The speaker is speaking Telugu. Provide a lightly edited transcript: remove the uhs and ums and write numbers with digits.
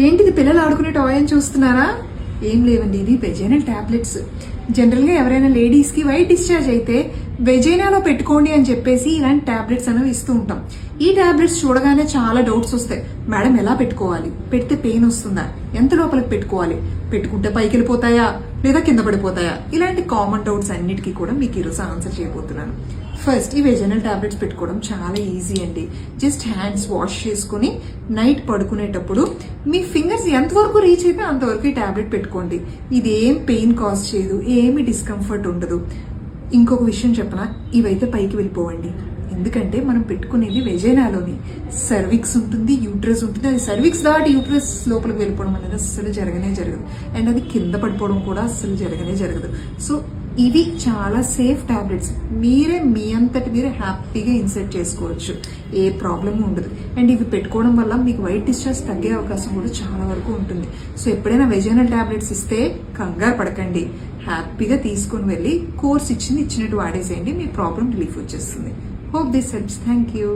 ఏంటిది పిల్లలు ఆడుకునే టాయ్ అని చూస్తున్నారా? ఏం లేవండి, ఇది వెజైనల్ టాబ్లెట్స్. జనరల్గా ఎవరైనా లేడీస్కి వైట్ డిశ్చార్జ్ అయితే వెజైనాలో పెట్టుకోండి అని చెప్పేసి ఇలాంటి టాబ్లెట్స్ అనేవి ఇస్తూ ఉంటాం. ఈ టాబ్లెట్స్ చూడగానే చాలా డౌట్స్ వస్తాయి. మేడం ఎలా పెట్టుకోవాలి, పెడితే పెయిన్ వస్తుందా, ఎంత లోపలికి పెట్టుకోవాలి, పెట్టుకుంటే పైకి వెళ్ళిపోతాయా లేదా కింద పడిపోతాయా, ఇలాంటి కామన్ డౌట్స్ అన్నిటికీ కూడా మీకు ఈరోజు ఆన్సర్ చేయబోతున్నాను. ఫస్ట్, ఈ వెజైనల్ టాబ్లెట్స్ పెట్టుకోవడం చాలా ఈజీ అండి. జస్ట్ హ్యాండ్స్ వాష్ చేసుకుని నైట్ పడుకునేటప్పుడు మీ ఫింగర్స్ ఎంతవరకు రీచ్ అయితే అంతవరకు ఈ టాబ్లెట్ పెట్టుకోండి. ఇది ఏం పెయిన్ కాజ్ చేయదు, ఏమి డిస్కంఫర్ట్ ఉండదు. ఇంకొక విషయం చెప్పనా, ఇవైతే పైకి వెళ్ళిపోవండి. ఎందుకంటే మనం పెట్టుకునేది వెజైనాలోని సర్విక్స్ ఉంటుంది, యూట్రస్ ఉంటుంది. అది సర్విక్స్ దాటి యూట్రస్ లోపలికి వెళ్ళిపోవడం అనేది అస్సలు జరగనే జరగదు. అండ్ అది కింద పడిపోవడం కూడా అస్సలు జరగనే జరగదు. సో ఇవి చాలా సేఫ్ టాబ్లెట్స్. మీరే మీ అంతటి మీరే హ్యాపీగా ఇన్సర్ట్ చేసుకోవచ్చు, ఏ ప్రాబ్లమ్ ఉండదు. అండ్ ఇవి పెట్టుకోవడం వల్ల మీకు వైట్ డిశ్చార్జ్ తగ్గే అవకాశం కూడా చాలా వరకు ఉంటుంది. సో ఎప్పుడైనా వెజైనల్ టాబ్లెట్స్ ఇస్తే కంగారు పడకండి, హ్యాపీగా తీసుకుని వెళ్ళి కోర్స్ ఇచ్చినట్టు వాడేసేయండి. మీ ప్రాబ్లం రిలీఫ్ వచ్చేస్తుంది. Hope this helps. Thank you.